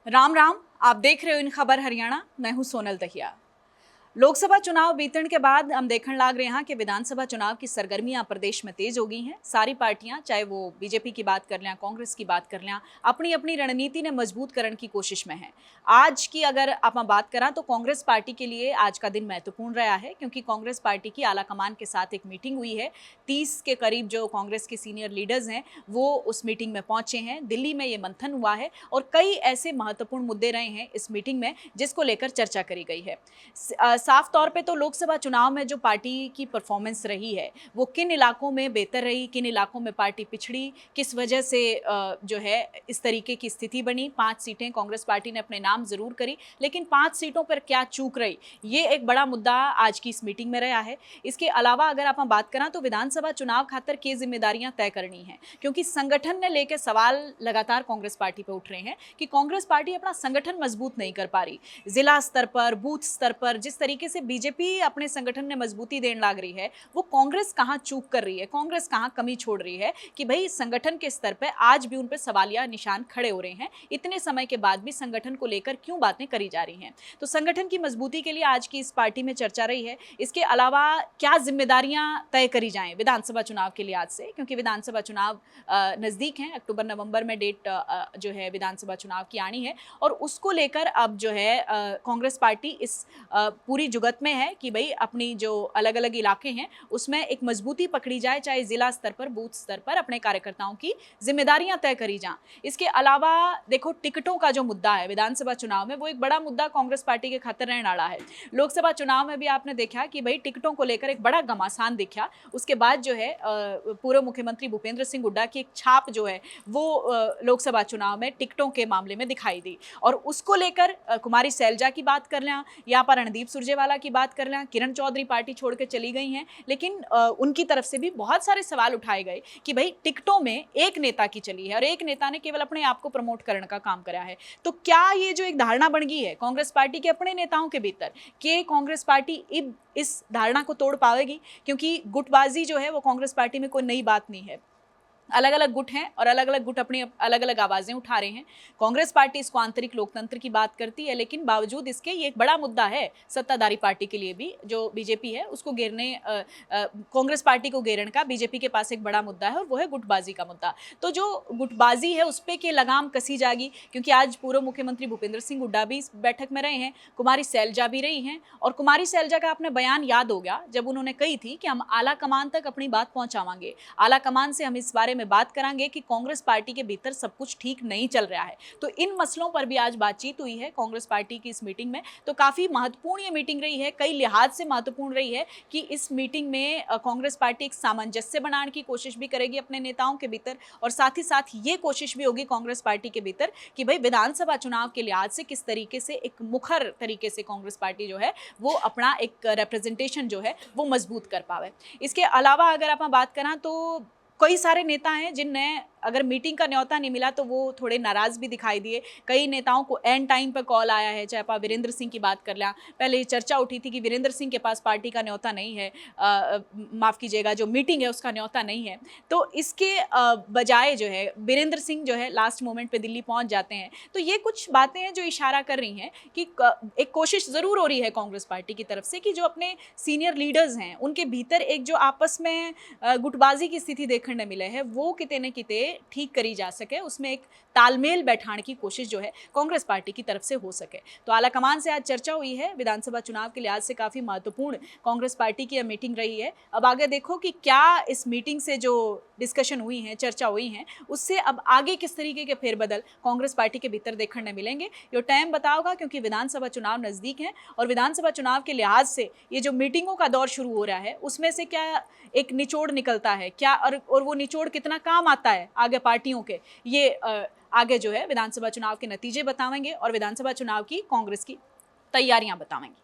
राम राम। आप देख रहे हो इन खबर हरियाणा। मैं हूं सोनल दहिया। लोकसभा चुनाव बीतने के बाद हम देखने लग रहे हैं कि विधानसभा चुनाव की सरगर्मियां प्रदेश में तेज हो गई हैं। सारी पार्टियां, चाहे वो बीजेपी की बात कर लें, कांग्रेस की बात कर लें, अपनी अपनी रणनीति ने मजबूत करने की कोशिश में है। आज की अगर आप बात करें तो कांग्रेस पार्टी के लिए आज का दिन महत्वपूर्ण रहा है, क्योंकि कांग्रेस पार्टी की आला कमान के साथ एक मीटिंग हुई है। 30 के करीब जो कांग्रेस के सीनियर लीडर्स हैं वो उस मीटिंग में पहुंचे हैं। दिल्ली में ये मंथन हुआ है और कई ऐसे महत्वपूर्ण मुद्दे रहे हैं इस मीटिंग में जिसको लेकर चर्चा करी गई है। साफ तौर पे तो लोकसभा चुनाव में जो पार्टी की परफॉर्मेंस रही है वो किन इलाकों में बेहतर रही, किन इलाकों में पार्टी पिछड़ी, किस वजह से जो है इस तरीके की स्थिति बनी। 5 सीटें कांग्रेस पार्टी ने अपने नाम जरूर करी, लेकिन 5 सीटों पर क्या चूक रही, ये एक बड़ा मुद्दा आज की इस मीटिंग में रहा है। इसके अलावा अगर आप बात करें तो विधानसभा चुनाव खातर की जिम्मेदारियां तय करनी है, क्योंकि संगठन ने लेकर सवाल लगातार कांग्रेस पार्टी पर उठ रहे हैं कि कांग्रेस पार्टी अपना संगठन मजबूत नहीं कर पा रही। जिला स्तर पर, बूथ स्तर पर जिस तरीके से बीजेपी अपने संगठन में मजबूती देने लग रही है, वो कांग्रेस कहां चूक कर रही है, कांग्रेस कहां कमी छोड़ रही है कि भाई संगठन के स्तर पर आज भी उन पर सवालिया निशान खड़े हो रहे हैं। इतने समय के बाद भी संगठन को लेकर क्यों बातें करी जा रही हैं। तो संगठन की मजबूती के लिए आज की इस पार्टी में चर्चा रही है। इसके अलावा क्या जिम्मेदारियां तय करी जाएं विधानसभा चुनाव के लिहाज से, क्योंकि विधानसभा चुनाव नजदीक हैं। अक्टूबर नवंबर में डेट जो है विधानसभा चुनाव की आनी है और उसको लेकर अब जो है कांग्रेस पार्टी इस पूरी जुगत में है कि भाई अपनी जो अलग अलग इलाके हैं उसमें एक मजबूती पकड़ी जाए, चाहे जिला स्तर पर, बूथ स्तर पर अपने कार्यकर्ताओं की जिम्मेदारियां तय करी जाएं। इसके अलावा देखो, टिकटों का जो मुद्दा है विधानसभा चुनाव में वो एक बड़ा मुद्दा कांग्रेस पार्टी के खातिर रहने वाला है। लोकसभा चुनाव में भी आपने देखा कि भाई टिकटों को लेकर एक बड़ा घमासान दिखा। उसके बाद जो है पूर्व मुख्यमंत्री भूपेंद्र सिंह हुड्डा की एक छाप जो है वो लोकसभा चुनाव में टिकटों के मामले में दिखाई दी और उसको लेकर कुमारी सैलजा की बात कर लें, यहाँ पर रणदीप सुरजेवाला की बात कर लें, किरण चौधरी पार्टी छोड़ के चली गई हैं, लेकिन उनकी तरफ से भी बहुत सारे सवाल उठाए गए कि भाई टिकटों में एक नेता की चली है और एक नेता ने केवल अपने आप को प्रमोट करने का काम करा है। तो क्या ये जो एक धारणा बन गई है कांग्रेस पार्टी के अपने नेताओं के भीतर कि कांग्रेस पार्टी इस धारणा को तोड़ पाएगी, क्योंकि गुटबाजी जो है वो कांग्रेस पार्टी में कोई नई बात नहीं है। अलग अलग गुट हैं और अलग अलग गुट अपनी अलग अलग आवाजें उठा रहे हैं। कांग्रेस पार्टी इसको आंतरिक लोकतंत्र की बात करती है, लेकिन बावजूद इसके ये एक बड़ा मुद्दा है सत्ताधारी पार्टी के लिए भी। जो बीजेपी है उसको घेरने, कांग्रेस पार्टी को घेरने का बीजेपी के पास एक बड़ा मुद्दा है और वो है गुटबाजी का मुद्दा। तो जो गुटबाजी है उस पर के लगाम कसी जाएगी, क्योंकि आज पूर्व मुख्यमंत्री भूपेंद्र सिंह हुड्डा भी इस बैठक में रहे हैं, कुमारी सैलजा भी रही हैं। और कुमारी सैलजा का आपने बयान याद हो गया जब उन्होंने कही थी कि हम आला कमान तक अपनी बात पहुंचावांगे, आला कमान से हम इस बारे में बात करेंगे कि कांग्रेस पार्टी के भीतर सब कुछ ठीक नहीं चल रहा है। तो इन मसलों पर भी आज बातचीत हुई है कांग्रेस पार्टी की इस मीटिंग में। तो काफी महत्वपूर्ण ये मीटिंग रही है, कई लिहाज से महत्वपूर्ण रही है कि इस मीटिंग में कांग्रेस पार्टी एक सामंजस्य बनाने की कोशिश भी करेगी अपने नेताओं के भीतर, और साथ ही साथ ये कोशिश भी होगी कांग्रेस पार्टी के भीतर कि भाई विधानसभा चुनाव के लिहाज से किस तरीके से एक मुखर तरीके से कांग्रेस पार्टी जो है वो अपना एक रिप्रेजेंटेशन जो है वो मजबूत कर पावे। इसके अलावा अगर आप बात करें तो कई सारे नेता हैं जिनने अगर मीटिंग का न्योता नहीं मिला तो वो थोड़े नाराज भी दिखाई दिए। कई नेताओं को एंड टाइम पर कॉल आया है, चाहे आप वीरेंद्र सिंह की बात कर लें। पहले ये चर्चा उठी थी कि वीरेंद्र सिंह के पास पार्टी का न्योता नहीं है, माफ़ कीजिएगा, जो मीटिंग है उसका न्योता नहीं है। तो इसके बजाय जो है वीरेंद्र सिंह जो है लास्ट मोमेंट पे दिल्ली पहुंच जाते हैं। तो ये कुछ बातें हैं जो इशारा कर रही हैं कि एक कोशिश ज़रूर हो रही है कांग्रेस पार्टी की तरफ से कि जो अपने सीनियर लीडर्स हैं उनके भीतर एक जो आपस में गुटबाजी की स्थिति देखने मिले है वो किते न किते ठीक करी जा सके, उसमें एक तालमेल बैठाने की कोशिश जो है कांग्रेस पार्टी की तरफ से हो सके। तो आला कमान से आज चर्चा हुई है, विधानसभा चुनाव के लिहाज से काफ़ी महत्वपूर्ण कांग्रेस पार्टी की यह मीटिंग रही है। अब आगे देखो कि क्या इस मीटिंग से जो डिस्कशन हुई है, चर्चा हुई है, उससे अब आगे किस तरीके के फेरबदल कांग्रेस पार्टी के भीतर देखने मिलेंगे ये टाइम बताओगा, क्योंकि विधानसभा चुनाव नज़दीक है और विधानसभा चुनाव के लिहाज से ये जो मीटिंगों का दौर शुरू हो रहा है उसमें से क्या एक निचोड़ निकलता है क्या, और वो निचोड़ कितना काम आता है आगे पार्टियों के, ये आगे जो है विधानसभा चुनाव के नतीजे बताएंगे और विधानसभा चुनाव की कांग्रेस की तैयारियां बताएंगे।